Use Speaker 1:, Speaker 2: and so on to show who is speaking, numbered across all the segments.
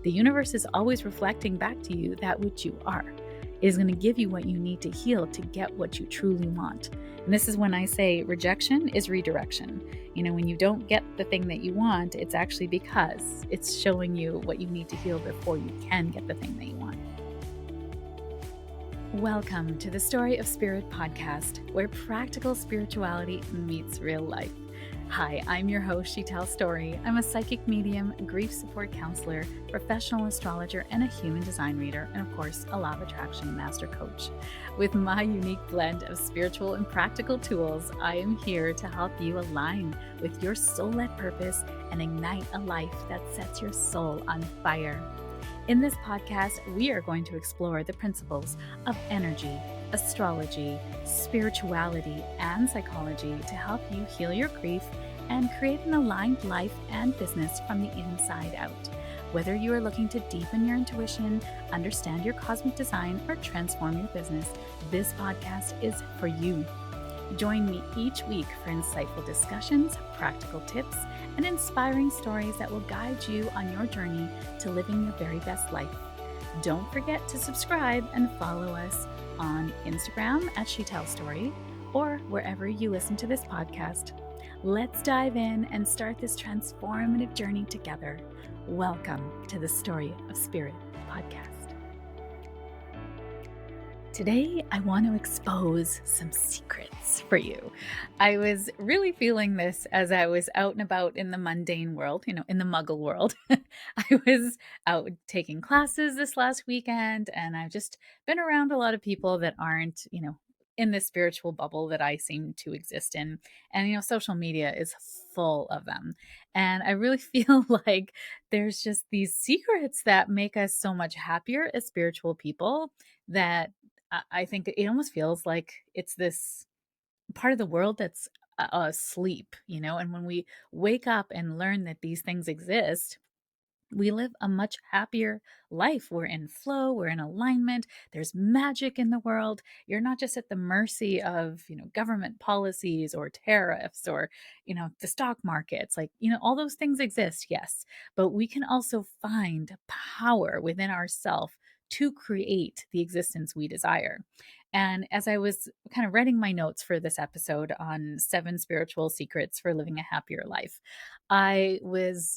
Speaker 1: The universe is always reflecting back to you that which you are. It is going to give you what you need to heal to get what you truly want. And this is when I say rejection is redirection. When you don't get the thing that you want, it's actually because it's showing you what you need to heal before you can get the thing that you want. Welcome to the Story of Spirit podcast, where practical spirituality meets real life. Hi, I'm your host, Sheetal Story. I'm a psychic medium, grief support counselor, professional astrologer, and a human design reader, and of course, a law of attraction master coach. With my unique blend of spiritual and practical tools, I am here to help you align with your soul-led purpose and ignite a life that sets your soul on fire. In this podcast, we are going to explore the principles of energy, astrology, spirituality, and psychology to help you heal your grief and create an aligned life and business from the inside out. Whether you are looking to deepen your intuition, understand your cosmic design, or transform your business, this podcast is for you. Join me each week for insightful discussions, practical tips, and inspiring stories that will guide you on your journey to living your very best life. Don't forget to subscribe and follow us on Instagram at Sheetal Story or wherever you listen to this podcast. Let's dive in and start this transformative journey together. Welcome to the Story of Spirit podcast. Today, I want to expose some secrets for you. I was really feeling this as I was out and about in the mundane world, in the muggle world. I was out taking classes this last weekend, and I've just been around a lot of people that aren't, in this spiritual bubble that I seem to exist in. And, social media is full of them. And I really feel like there's just these secrets that make us so much happier as spiritual people that I think it almost feels like it's this part of the world that's asleep, and when we wake up and learn that these things exist, we live a much happier life. We're in flow, we're in alignment, there's magic in the world. You're not just at the mercy of, government policies or tariffs or, the stock markets. All those things exist, yes, but we can also find power within ourselves to create the existence we desire. And as I was kind of writing my notes for this episode on 7 spiritual secrets for living a happier life, my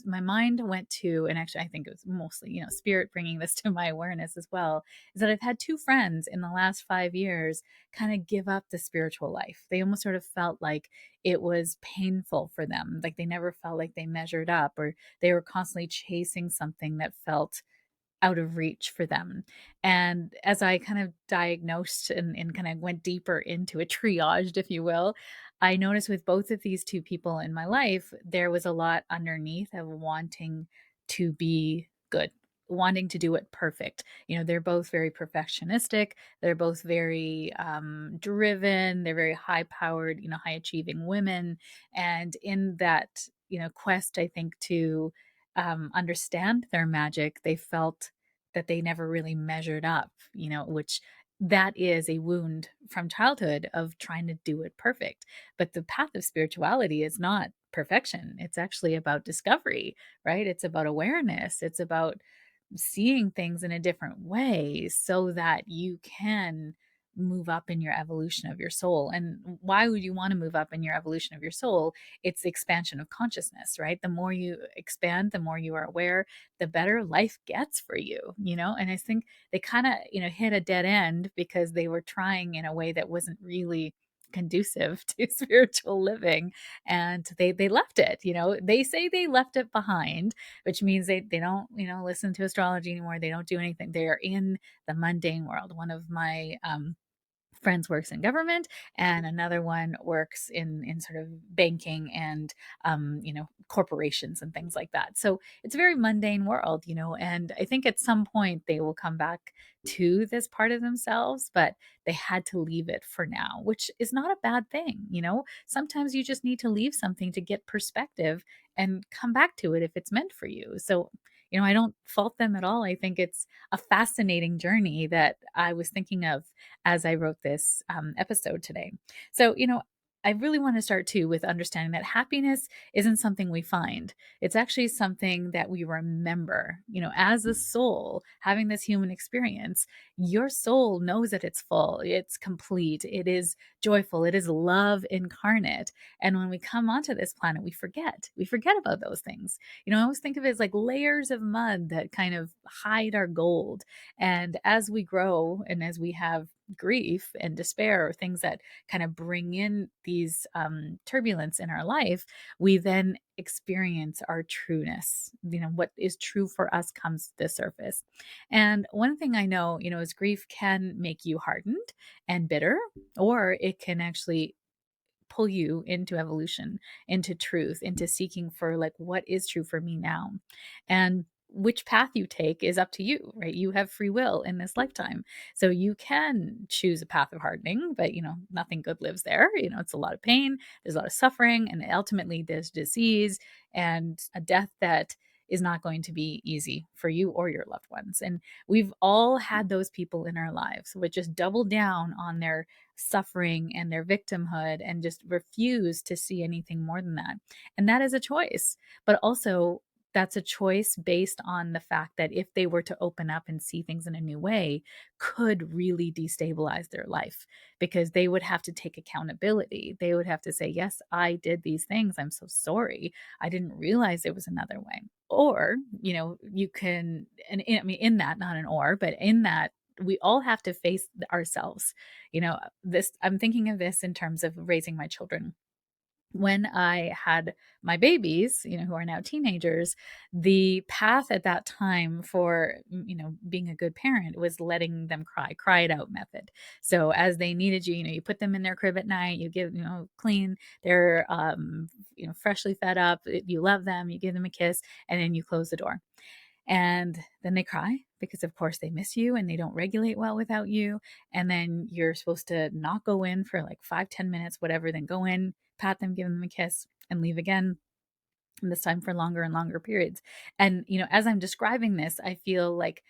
Speaker 1: mind went to, and actually I think it was mostly, spirit bringing this to my awareness as well, is that I've had 2 friends in the last 5 years kind of give up the spiritual life. They almost sort of felt like it was painful for them. Like they never felt like they measured up, or they were constantly chasing something that felt out of reach for them. And as I kind of diagnosed and kind of went deeper into it, triaged, if you will, I noticed with both of these 2 people in my life, there was a lot underneath of wanting to be good, wanting to do it perfect. They're both very perfectionistic. They're both very driven. They're very high powered, high achieving women. And in that, quest, I think, to understand their magic, they felt that they never really measured up, which that is a wound from childhood of trying to do it perfect. But the path of spirituality is not perfection. It's actually about discovery, right? It's about awareness. It's about seeing things in a different way so that you can move up in your evolution of your soul. And why would you want to move up in your evolution of your soul? It's the expansion of consciousness, right? The more you expand, the more you are aware, the better life gets for you, And I think they kind of, hit a dead end because they were trying in a way that wasn't really conducive to spiritual living, and they left it. They say they left it behind, which means they don't, listen to astrology anymore. They don't do anything. They're in the mundane world. One of my friends works in government, and another one works in sort of banking and corporations and things like that. So it's a very mundane world, and I think at some point they will come back to this part of themselves, but they had to leave it for now, which is not a bad thing. Sometimes you just need to leave something to get perspective and come back to it if it's meant for you. So I don't fault them at all. I think it's a fascinating journey that I was thinking of as I wrote this episode today. So, I really want to start too with understanding that happiness isn't something we find. It's actually something that we remember. As a soul having this human experience, your soul knows that it's full, it's complete, it is joyful, it is love incarnate. And when we come onto this planet, we forget. We forget about those things. I always think of it as like layers of mud that kind of hide our gold. And as we grow and as we have grief and despair, or things that kind of bring in these turbulence in our life, we then experience our trueness. What is true for us comes to the surface. And one thing I know, is grief can make you hardened and bitter, or it can actually pull you into evolution, into truth, into seeking for like what is true for me now. And which path you take is up to you, right? You have free will in this lifetime. So you can choose a path of hardening, but nothing good lives there. It's a lot of pain, there's a lot of suffering, and ultimately there's disease and a death that is not going to be easy for you or your loved ones. And we've all had those people in our lives which just double down on their suffering and their victimhood and just refuse to see anything more than that. And that is a choice. But also, that's a choice based on the fact that if they were to open up and see things in a new way, could really destabilize their life, because they would have to take accountability. They would have to say, yes, I did these things. I'm so sorry. I didn't realize there was another way. Or, you can, and I mean, in that, not an or, but in that, we all have to face ourselves. This, I'm thinking of this in terms of raising my children. When I had my babies, who are now teenagers, the path at that time for, being a good parent was letting them cry it out method. So as they needed you, you put them in their crib at night, you give, clean, they're, freshly fed up, you love them, you give them a kiss, and then you close the door. And then they cry because, of course, they miss you and they don't regulate well without you. And then you're supposed to not go in for like 5, 10 minutes, whatever, then go in, pat them, give them a kiss, and leave again. And this time for longer and longer periods. And, as I'm describing this, I feel like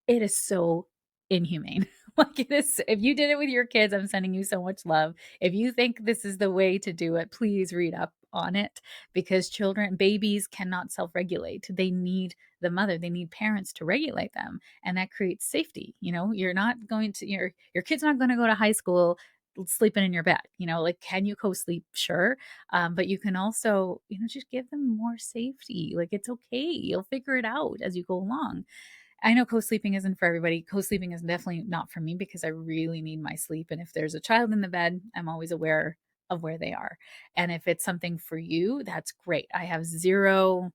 Speaker 1: it is so inhumane. Like, it is, if you did it with your kids, I'm sending you so much love. If you think this is the way to do it, please read up on it, because babies cannot self-regulate. They need the mother, they need parents to regulate them. And that creates safety. You're not going to, your kid's not going to go to high school sleeping in your bed. Like, can you co-sleep? Sure. But you can also, just give them more safety. Like, it's okay. You'll figure it out as you go along. I know co-sleeping isn't for everybody. Co-sleeping is definitely not for me because I really need my sleep. And if there's a child in the bed, I'm always aware of where they are. And if it's something for you, that's great. I have zero,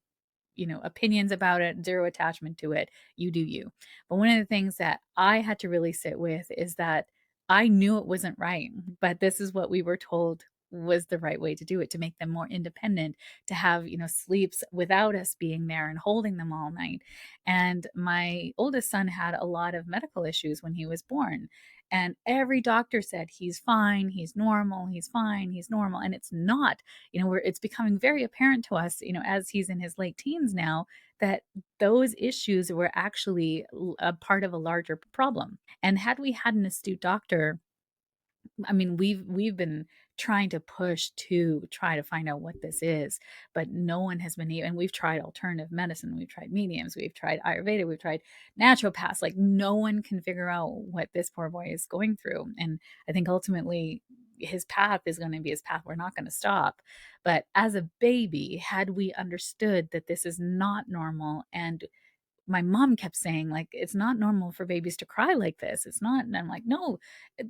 Speaker 1: opinions about it, zero attachment to it. You do you. But one of the things that I had to really sit with is that I knew it wasn't right, but this is what we were told was the right way to do it, to make them more independent, to have, sleeps without us being there and holding them all night. And my oldest son had a lot of medical issues when he was born. And every doctor said, he's fine, he's normal, he's fine, he's normal. And it's not. It's becoming very apparent to us, as he's in his late teens now, that those issues were actually a part of a larger problem. And had we had an astute doctor, I mean, we've been trying to push to try to find out what this is, but no one has been able. And we've tried alternative medicine, we've tried mediums, we've tried Ayurveda, we've tried naturopaths. Like, no one can figure out what this poor boy is going through. And I think ultimately his path is going to be his path. We're not going to stop. But as a baby, had we understood that this is not normal, and my mom kept saying, like, it's not normal for babies to cry like this. It's not. And I'm like, no,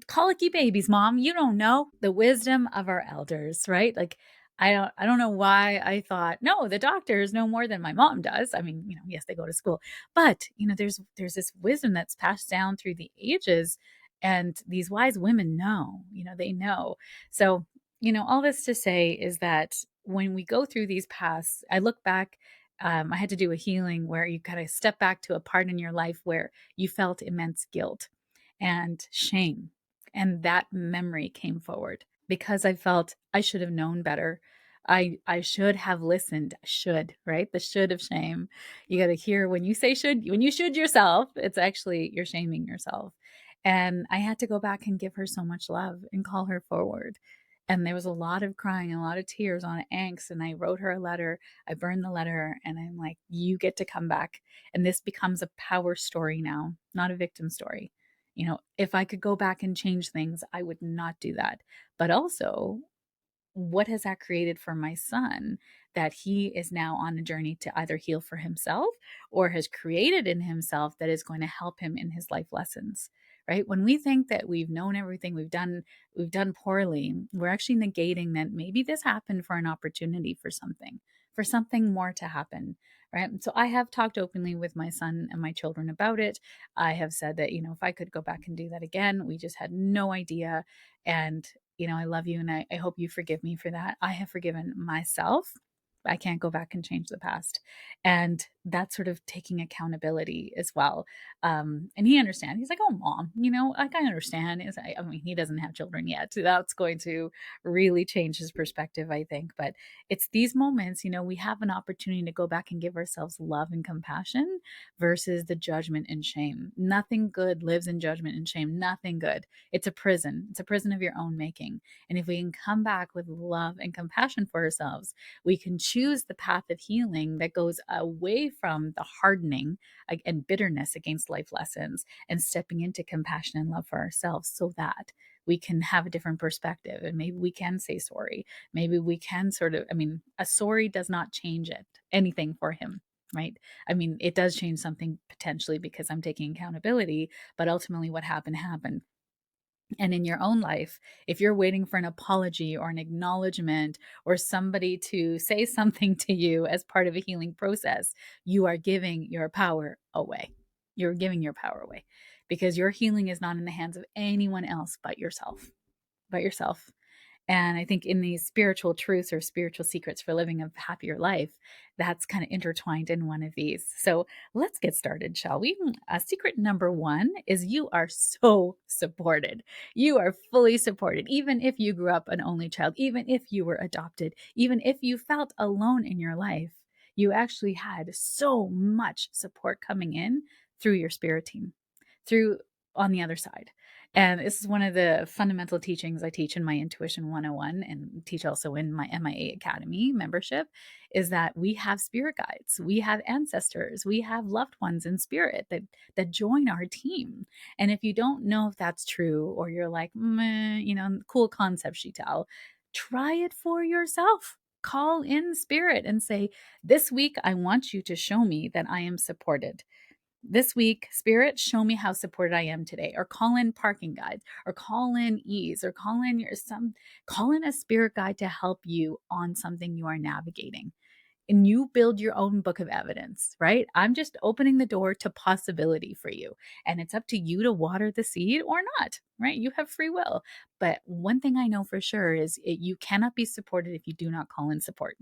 Speaker 1: colicky babies, mom, you don't know the wisdom of our elders, right? Like, I don't know why I thought, no, the doctors know more than my mom does. I mean, yes, they go to school, but there's this wisdom that's passed down through the ages, and these wise women know, they know. So, all this to say is that when we go through these paths, I look back, I had to do a healing where you kind of step back to a part in your life where you felt immense guilt and shame. And that memory came forward because I felt I should have known better. I should have listened. Should, right? The should of shame. You got to hear when you say should, when you should yourself, it's actually you're shaming yourself. And I had to go back and give her so much love and call her forward. And there was a lot of crying and a lot of tears on angst. And I wrote her a letter. I burned the letter and I'm like, you get to come back. And this becomes a power story now, not a victim story. If I could go back and change things, I would not do that. But also, what has that created for my son that he is now on a journey to either heal for himself or has created in himself that is going to help him in his life lessons, right? When we think that we've known everything, we've done poorly, we're actually negating that maybe this happened for an opportunity for something more to happen, right? So I have talked openly with my son and my children about it. I have said that, if I could go back and do that again, we just had no idea. And I love you and I hope you forgive me for that. I have forgiven myself. I can't go back and change the past. And that's sort of taking accountability as well. And he understands. He's like, oh, mom, like I understand. I mean, he doesn't have children yet. So that's going to really change his perspective, I think. But it's these moments, we have an opportunity to go back and give ourselves love and compassion versus the judgment and shame. Nothing good lives in judgment and shame. Nothing good. It's a prison. It's a prison of your own making. And if we can come back with love and compassion for ourselves, we can choose the path of healing that goes away from the hardening and bitterness against life lessons and stepping into compassion and love for ourselves so that we can have a different perspective and maybe we can say sorry. Maybe we can a sorry does not change anything for him, right? I mean, it does change something potentially because I'm taking accountability, but ultimately what happened. And in your own life, if you're waiting for an apology or an acknowledgement or somebody to say something to you as part of a healing process, you are giving your power away. You're giving your power away because your healing is not in the hands of anyone else but yourself. But yourself. And I think in these spiritual truths or spiritual secrets for living a happier life, that's kind of intertwined in one of these. So let's get started, shall we? Secret number one is you are so supported. You are fully supported, even if you grew up an only child, even if you were adopted, even if you felt alone in your life, you actually had so much support coming in through your spirit team, through on the other side. And this is one of the fundamental teachings I teach in my Intuition 101 and teach also in my MIA Academy membership is that we have spirit guides, we have ancestors, we have loved ones in spirit that join our team. And if you don't know if that's true or you're like, cool concept, Sheetal, try it for yourself. Call in spirit and say, this week, I want you to show me that I am supported. This week, spirit, show me how supported I am today, or call in parking guides, or call in ease, or call in a spirit guide to help you on something you are navigating. And you build your own book of evidence, right? I'm just opening the door to possibility for you. And it's up to you to water the seed or not, right? You have free will. But one thing I know for sure is you cannot be supported if you do not call in support.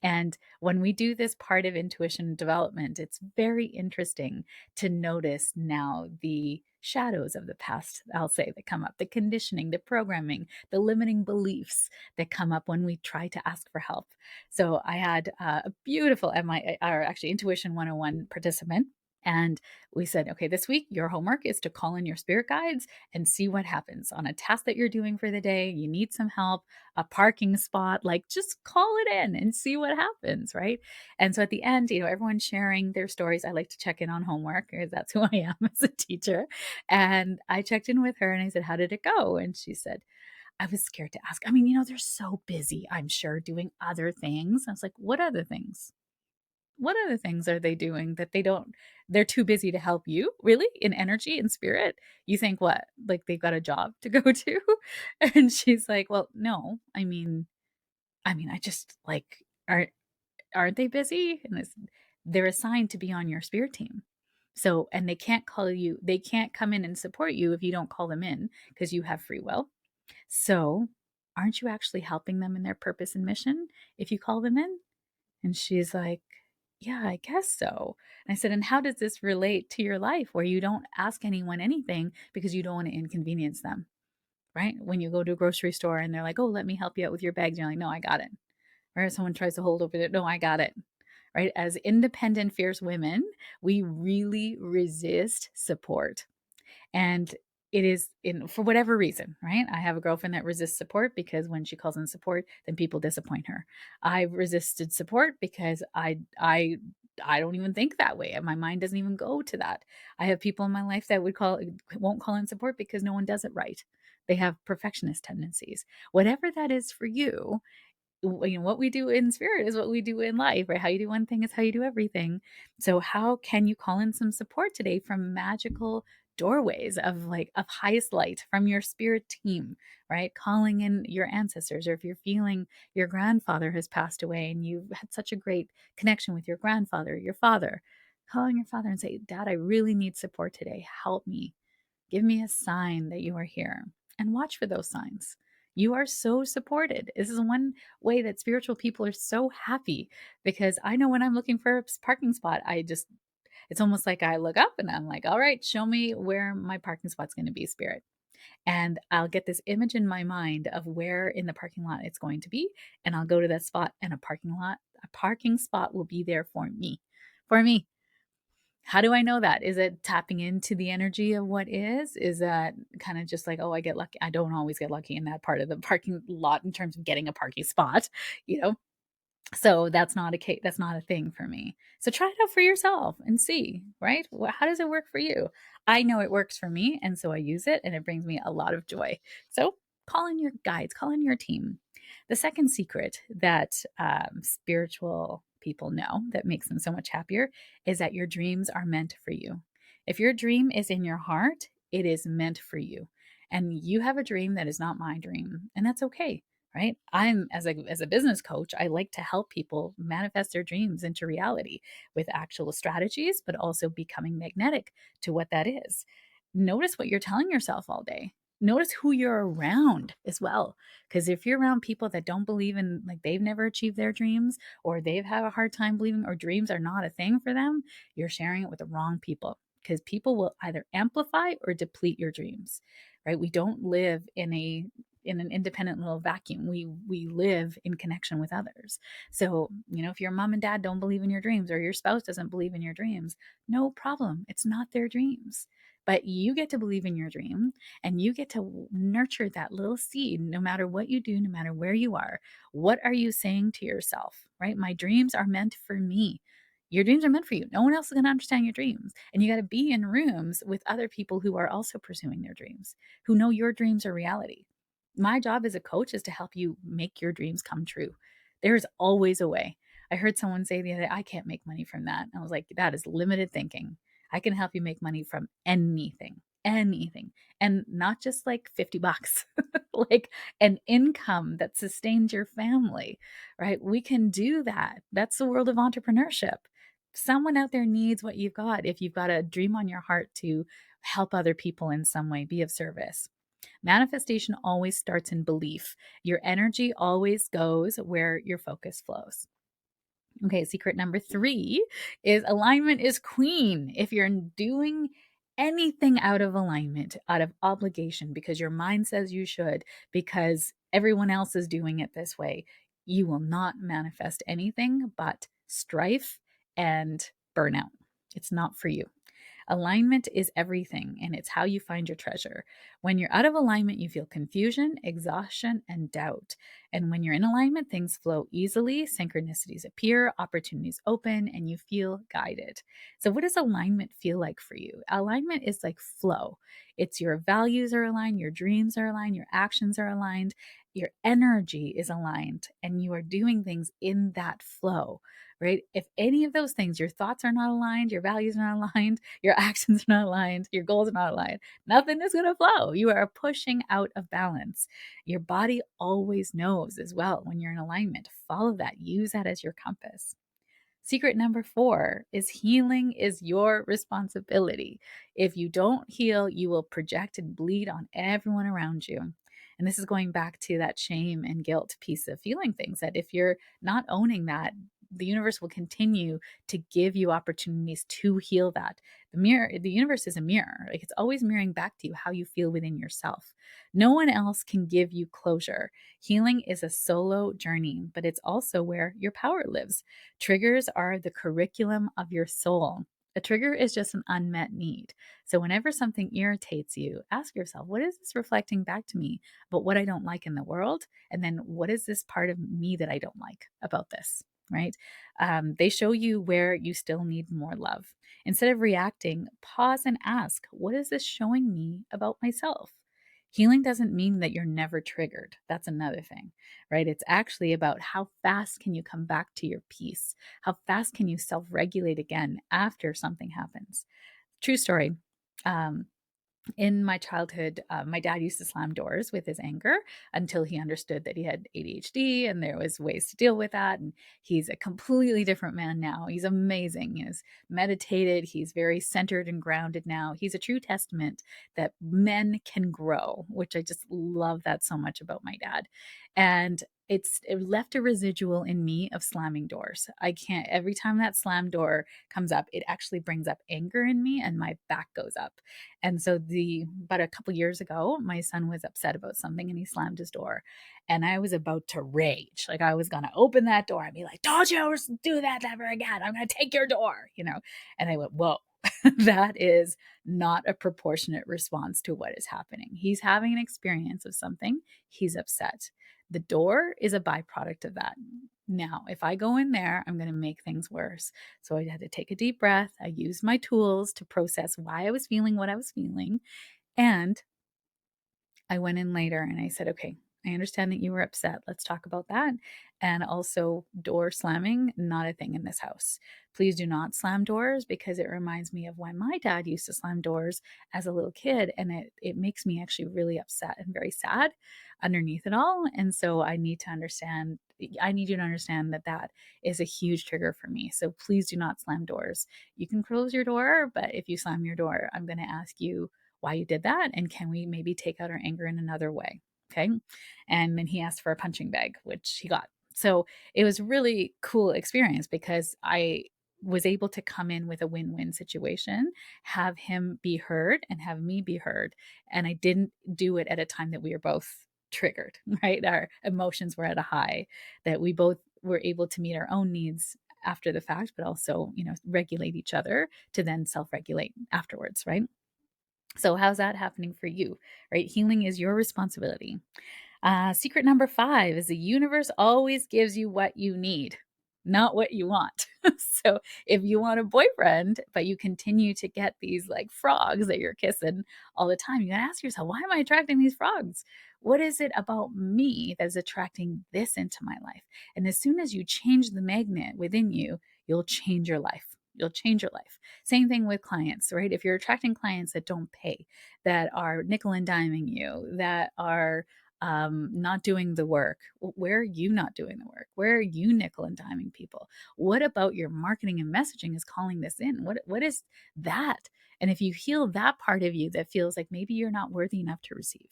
Speaker 1: And when we do this part of intuition development, it's very interesting to notice now the shadows of the past, I'll say, that come up, the conditioning, the programming, the limiting beliefs that come up when we try to ask for help. So I had a beautiful Intuition 101 participant. And we said, okay, this week your homework is to call in your spirit guides and see what happens on a task that you're doing for the day. You need some help, a parking spot, like just call it in and see what happens, right? And so at the end, everyone's sharing their stories. I like to check in on homework because that's who I am as a teacher. And I checked in with her and I said, how did it go? And she said, I was scared to ask. I mean, they're so busy, I'm sure, doing other things. I was like, what other things? What other things are they doing that they're too busy to help you, really, in energy and spirit? You think what? Like they've got a job to go to? And she's like, well, no. I just like aren't they busy? And they're assigned to be on your spirit team. So, and they can't come in and support you if you don't call them in because you have free will. So, aren't you actually helping them in their purpose and mission if you call them in? And she's like, yeah, I guess so. And I said, and how does this relate to your life where you don't ask anyone anything because you don't want to inconvenience them, right? When you go to a grocery store and they're like, oh, let me help you out with your bags. You're like, no, I got it. Or someone tries to hold over it. No, I got it. Right. As independent, fierce women, we really resist support. And it is in for whatever reason, right? I have a girlfriend that resists support because when she calls in support, then people disappoint her. I've resisted support because I don't even think that way. My mind doesn't even go to that. I have people in my life that won't call in support because no one does it right. They have perfectionist tendencies. Whatever that is for you, what we do in spirit is what we do in life, right? How you do one thing is how you do everything. So how can you call in some support today from magical doorways of highest light from your spirit team, right? Calling in your ancestors, or if you're feeling your grandfather has passed away and you've had such a great connection with your grandfather, your father, calling your father and say, Dad, I really need support today. Help me. Give me a sign that you are here, and watch for those signs. You are so supported. This is one way that spiritual people are so happy, because I know when I'm looking for a parking spot, it's almost like I look up and I'm like, all right, show me where my parking spot's going to be, spirit. And I'll get this image in my mind of where in the parking lot it's going to be. And I'll go to that spot, and a parking spot will be there for me. For me. How do I know that? Is it tapping into the energy of what is? Is that kind of just like, oh, I get lucky? I don't always get lucky in that part of the parking lot in terms of getting a parking spot, you know? So that's not a case, that's not a thing for me. So try it out for yourself and see, right? How does it work for you? I know it works for me, and so I use it, and it brings me a lot of joy. So call in your guides, call in your team. The second secret that spiritual people know that makes them so much happier is that your dreams are meant for you. If your dream is in your heart, it is meant for you. And you have a dream that is not my dream, and that's okay, right? I'm as a business coach, I like to help people manifest their dreams into reality with actual strategies, but also becoming magnetic to what that is. Notice what you're telling yourself all day. Notice who you're around as well. Because if you're around people that don't believe in, like, they've never achieved their dreams, or they've had a hard time believing, or dreams are not a thing for them, you're sharing it with the wrong people. Because people will either amplify or deplete your dreams, right? We don't live in an independent little vacuum. We live in connection with others. So, if your mom and dad don't believe in your dreams, or your spouse doesn't believe in your dreams, no problem. It's not their dreams. But you get to believe in your dream, and you get to nurture that little seed no matter what you do, no matter where you are. What are you saying to yourself, right? My dreams are meant for me. Your dreams are meant for you. No one else is going to understand your dreams. And you got to be in rooms with other people who are also pursuing their dreams, who know your dreams are reality. My job as a coach is to help you make your dreams come true. There's always a way. I heard someone say the other day, I can't make money from that. And I was like, that is limited thinking. I can help you make money from anything, anything. And not just like 50 bucks, like an income that sustains your family, right? We can do that. That's the world of entrepreneurship. Someone out there needs what you've got. If you've got a dream on your heart to help other people in some way, be of service. Manifestation always starts in belief. Your energy always goes where your focus flows. Okay, secret number 3 is alignment is queen. If you're doing anything out of alignment, out of obligation, because your mind says you should, because everyone else is doing it this way, you will not manifest anything but strife and burnout. It's not for you. Alignment is everything, and it's how you find your treasure. When you're out of alignment, you feel confusion, exhaustion, and doubt. And when you're in alignment, things flow easily, synchronicities appear, opportunities open, and you feel guided. So, what does alignment feel like for you? Alignment is like flow. It's your values are aligned, your dreams are aligned, your actions are aligned, your energy is aligned, and you are doing things in that flow, right? If any of those things, your thoughts are not aligned, your values are not aligned, your actions are not aligned, your goals are not aligned, nothing is going to flow. You are pushing out of balance. Your body always knows as well when you're in alignment. Follow that, use that as your compass. Secret number 4 is healing is your responsibility. If you don't heal, you will project and bleed on everyone around you. And this is going back to that shame and guilt piece of feeling things, that if you're not owning that, the universe will continue to give you opportunities to heal that. The universe is a mirror. Like, it's always mirroring back to you how you feel within yourself. No one else can give you closure. Healing is a solo journey, but it's also where your power lives. Triggers are the curriculum of your soul. A trigger is just an unmet need. So whenever something irritates you, ask yourself, what is this reflecting back to me about what I don't like in the world? And then what is this part of me that I don't like about this? Right? They show you where you still need more love. Instead of reacting, pause and ask, what is this showing me about myself? Healing doesn't mean that you're never triggered. That's another thing, right? It's actually about how fast can you come back to your peace? How fast can you self regulate again after something happens? True story. Um, in my childhood, my dad used to slam doors with his anger until he understood that he had ADHD and there was ways to deal with that. And he's a completely different man now. He's amazing. He's meditated. He's very centered and grounded now. He's a true testament that men can grow, which I just love that so much about my dad. And it left a residual in me of slamming doors. I can't, every time that slam door comes up, it actually brings up anger in me and my back goes up. And so about a couple years ago, my son was upset about something and he slammed his door. And I was about to rage. Like I was gonna open that door and be like, don't you ever do that ever again. I'm gonna take your door. And I went, whoa. That is not a proportionate response to what is happening. He's having an experience of something. He's upset. The door is a byproduct of that. Now, if I go in there, I'm going to make things worse. So I had to take a deep breath. I used my tools to process why I was feeling what I was feeling. And I went in later and I said, okay, I understand that you were upset. Let's talk about that. And also, door slamming, not a thing in this house. Please do not slam doors because it reminds me of when my dad used to slam doors as a little kid. And it makes me actually really upset and very sad underneath it all. And so I need you to understand that that is a huge trigger for me. So please do not slam doors. You can close your door, but if you slam your door, I'm going to ask you why you did that and can we maybe take out our anger in another way. Okay. And then he asked for a punching bag, which he got. So it was really cool experience because I was able to come in with a win-win situation, have him be heard and have me be heard. And I didn't do it at a time that we were both triggered, right? Our emotions were at a high, that we both were able to meet our own needs after the fact, but also, regulate each other to then self-regulate afterwards, right? So, how's that happening for you? Right? Healing is your responsibility. Secret number 5 is the universe always gives you what you need, not what you want. So, if you want a boyfriend, but you continue to get these like frogs that you're kissing all the time, you gotta ask yourself, why am I attracting these frogs? What is it about me that's attracting this into my life? And as soon as you change the magnet within you, you'll change your life. You'll change your life. Same thing with clients, right? If you're attracting clients that don't pay, that are nickel and diming you, that are not doing the work, where are you not doing the work? Where are you nickel and diming people? What about your marketing and messaging is calling this in? What is that? And if you heal that part of you that feels like maybe you're not worthy enough to receive,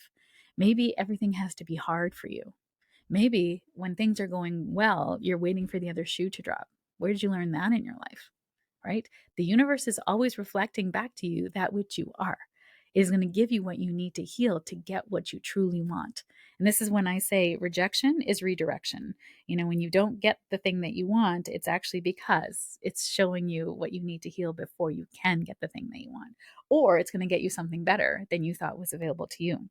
Speaker 1: maybe everything has to be hard for you. Maybe when things are going well, you're waiting for the other shoe to drop. Where did you learn that in your life? Right? The universe is always reflecting back to you that which you are. It is going to give you what you need to heal to get what you truly want. And this is when I say rejection is redirection. When you don't get the thing that you want, it's actually because it's showing you what you need to heal before you can get the thing that you want. Or it's going to get you something better than you thought was available to you.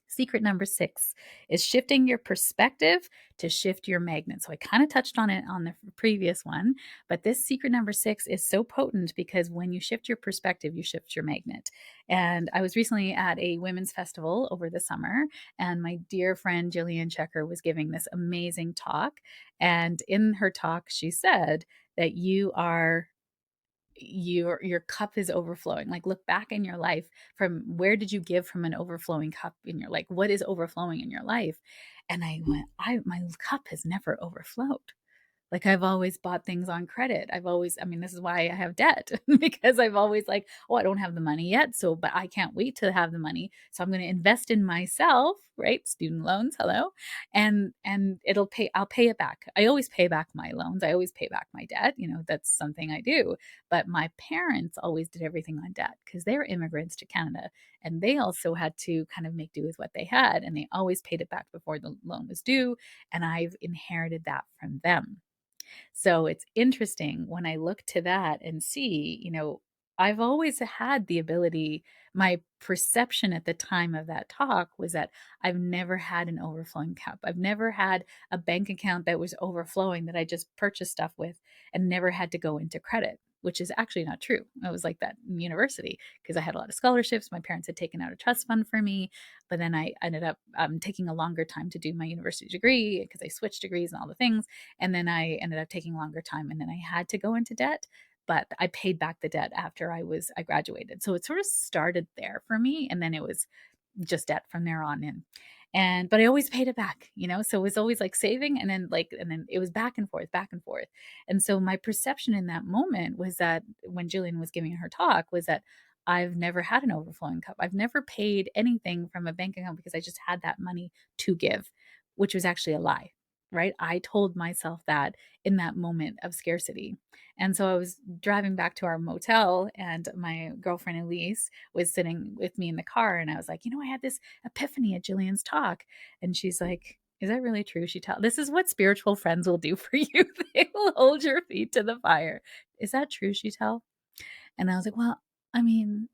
Speaker 1: Secret number 6 is shifting your perspective to shift your magnet. So I kind of touched on it on the previous one, but this secret number 6 is so potent because when you shift your perspective, you shift your magnet. And I was recently at a women's festival over the summer, and my dear friend Jillian Checker was giving this amazing talk. And in her talk, she said that your cup is overflowing. Like, look back in your life, from where did you give from an overflowing cup in your, like, what is overflowing in your life? And I went, my cup has never overflowed. Like, I've always bought things on credit. This is why I have debt, because I've always like, oh, I don't have the money yet. So, but I can't wait to have the money. So I'm going to invest in myself, right? Student loans, hello. And I'll pay it back. I always pay back my loans. I always pay back my debt. That's something I do. But my parents always did everything on debt because they were immigrants to Canada and they also had to kind of make do with what they had. And they always paid it back before the loan was due. And I've inherited that from them. So it's interesting when I look to that and see, I've always had the ability, my perception at the time of that talk was that I've never had an overflowing cup. I've never had a bank account that was overflowing that I just purchased stuff with and never had to go into credit, which is actually not true. I was like that in university because I had a lot of scholarships. My parents had taken out a trust fund for me, but then I ended up taking a longer time to do my university degree because I switched degrees and all the things, and then I ended up taking longer time, and then I had to go into debt, but I paid back the debt after I graduated. So it sort of started there for me, and then it was just debt from there on in. And but I always paid it back, so it was always like saving, and then it was back and forth, back and forth. And so my perception in that moment was that when Jillian was giving her talk was that I've never had an overflowing cup. I've never paid anything from a bank account because I just had that money to give, which was actually a lie, right? I told myself that in that moment of scarcity. And so I was driving back to our motel, and my girlfriend Elise was sitting with me in the car, and I was like, I had this epiphany at Jillian's talk. And she's like, is that really true? This is what spiritual friends will do for you. They will hold your feet to the fire. Is that true, Sheetal? And I was like, well, I mean,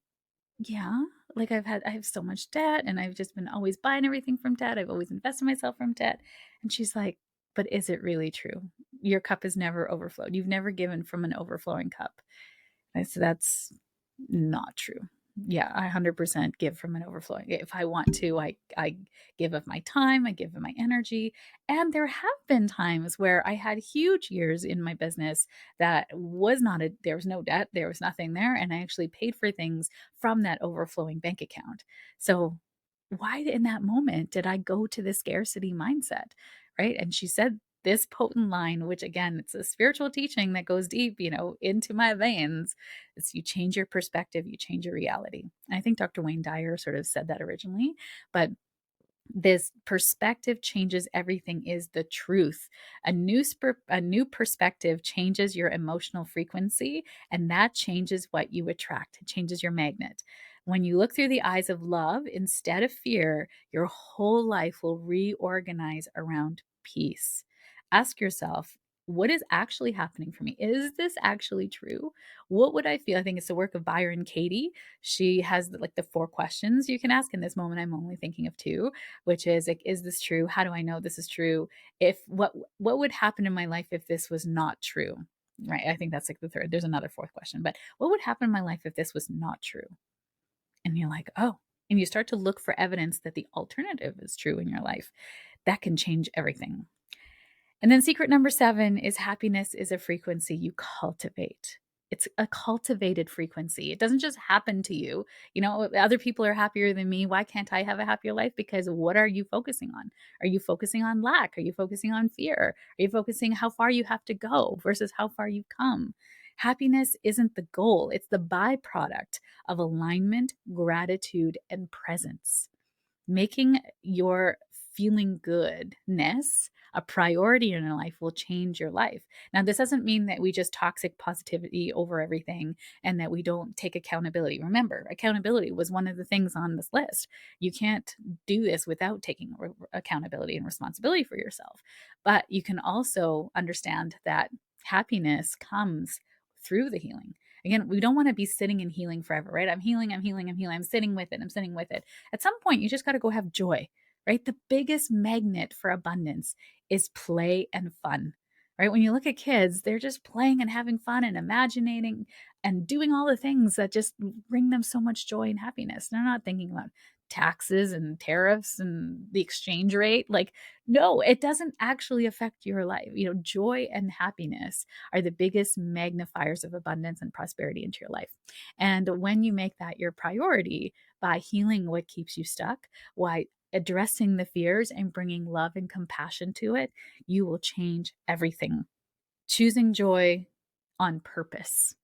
Speaker 1: yeah, like I have so much debt, and I've just been always buying everything from debt. I've always invested myself from debt. And she's like, but is it really true? Your cup has never overflowed. You've never given from an overflowing cup. I said, that's not true. Yeah, I 100% give from an overflowing. If I want to, I give of my time, I give of my energy. And there have been times where I had huge years in my business that there was no debt, there was nothing there. And I actually paid for things from that overflowing bank account. So why in that moment did I go to the scarcity mindset? Right. And she said this potent line, which again, it's a spiritual teaching that goes deep, into my veins. It's you change your perspective, you change your reality. And I think Dr. Wayne Dyer sort of said that originally, but this perspective changes everything is the truth. A new perspective changes your emotional frequency, and that changes what you attract. It changes your magnet. When you look through the eyes of love instead of fear, your whole life will reorganize around peace. Ask yourself, what is actually happening for me? Is this actually true? What would I feel? I think it's the work of Byron Katie. She has like the 4 questions you can ask. In this moment, I'm only thinking of 2, which is like, is this true? How do I know this is true? If what would happen in my life if this was not true? Right. I think that's like the third. There's another 4th question, but what would happen in my life if this was not true? And you're like, oh, and you start to look for evidence that the alternative is true in your life. That can change everything. And then secret number 7 is happiness is a frequency you cultivate. It's a cultivated frequency. It doesn't just happen to you. Other people are happier than me. Why can't I have a happier life? Because what are you focusing on? Are you focusing on lack? Are you focusing on fear? Are you focusing how far you have to go versus how far you've come? Happiness isn't the goal, it's the byproduct of alignment, gratitude, and presence. Making your feeling goodness a priority in your life will change your life. Now, this doesn't mean that we just toxic positivity over everything and that we don't take accountability. Remember, accountability was one of the things on this list. You can't do this without taking accountability and responsibility for yourself. But you can also understand that happiness comes through the healing. Again, we don't want to be sitting in healing forever, right? I'm healing, I'm healing, I'm healing. I'm sitting with it. I'm sitting with it. At some point, you just got to go have joy, right? The biggest magnet for abundance is play and fun, right? When you look at kids, they're just playing and having fun and imagining and doing all the things that just bring them so much joy and happiness. They're not thinking about taxes and tariffs and the exchange rate. Like, no, it doesn't actually affect your life. Joy and happiness are the biggest magnifiers of abundance and prosperity into your life. And when you make that your priority by healing what keeps you stuck, why addressing the fears and bringing love and compassion to it, you will change everything. Choosing joy on purpose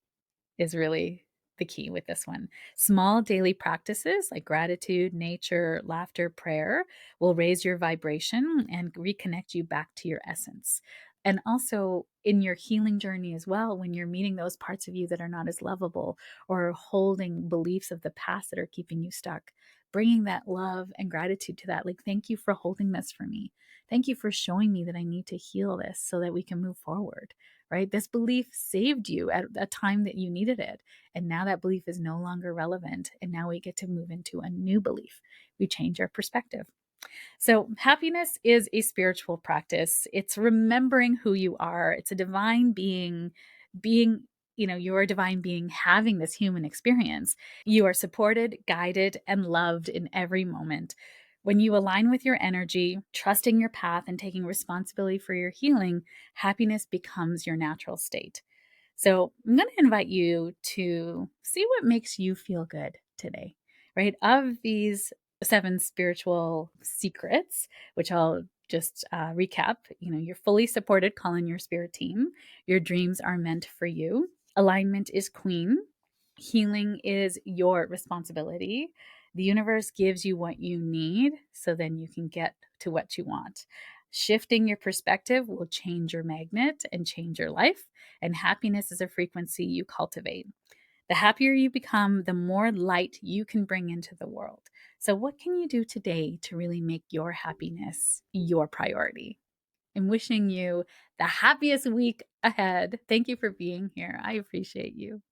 Speaker 1: is really the key with this one. Small daily practices like gratitude, nature, laughter, prayer will raise your vibration and reconnect you back to your essence. And also in your healing journey as well, when you're meeting those parts of you that are not as lovable or holding beliefs of the past that are keeping you stuck, bringing that love and gratitude to that. Like, thank you for holding this for me. Thank you for showing me that I need to heal this so that we can move forward, right? This belief saved you at a time that you needed it. And now that belief is no longer relevant. And now we get to move into a new belief. We change our perspective. So, happiness is a spiritual practice. It's remembering who you are. It's a divine being, you're a divine being having this human experience. You are supported, guided, and loved in every moment. When you align with your energy, trusting your path, and taking responsibility for your healing, happiness becomes your natural state. So, I'm going to invite you to see what makes you feel good today, right? Of these 7 spiritual secrets, which I'll just recap. You're fully supported, call in your spirit team. Your dreams are meant for you. Alignment is queen. Healing is your responsibility. The universe gives you what you need so then you can get to what you want. Shifting your perspective will change your magnet and change your life. And happiness is a frequency you cultivate. The happier you become, the more light you can bring into the world. So, what can you do today to really make your happiness your priority? I'm wishing you the happiest week ahead. Thank you for being here. I appreciate you.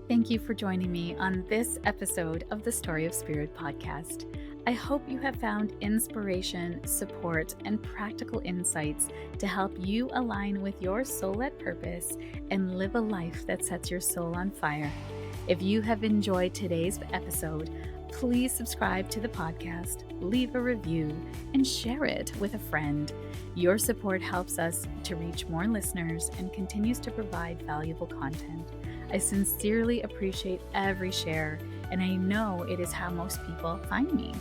Speaker 1: Thank you for joining me on this episode of the Story of Spirit podcast. I hope you have found inspiration, support, and practical insights to help you align with your soul-led purpose and live a life that sets your soul on fire. If you have enjoyed today's episode, please subscribe to the podcast, leave a review, and share it with a friend. Your support helps us to reach more listeners and continues to provide valuable content. I sincerely appreciate every share, and I know it is how most people find me.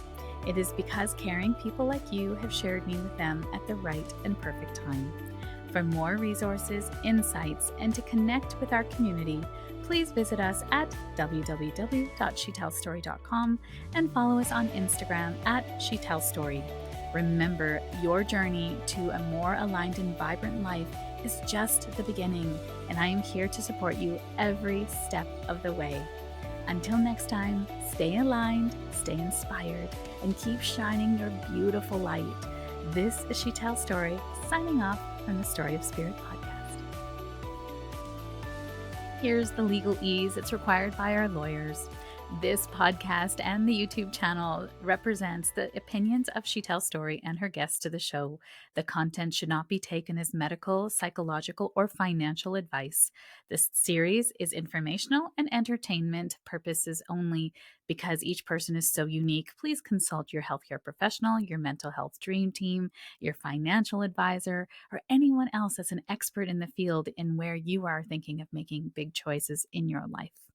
Speaker 1: It is because caring people like you have shared me with them at the right and perfect time. For more resources, insights, and to connect with our community, please visit us at www.sheetalstory.com and follow us on Instagram at sheetalstory. Remember, your journey to a more aligned and vibrant life is just the beginning, and I am here to support you every step of the way. Until next time, stay aligned, stay inspired, and keep shining your beautiful light. This is Sheetal Story, signing off from the Story of Spirit podcast. Here's the legal ease that's required by our lawyers. This podcast and the YouTube channel represents the opinions of Sheetal Story and her guests to the show. The content should not be taken as medical, psychological, or financial advice. This series is informational and entertainment purposes only. Because each person is so unique, please consult your healthcare professional, your mental health dream team, your financial advisor, or anyone else that's an expert in the field in where you are thinking of making big choices in your life.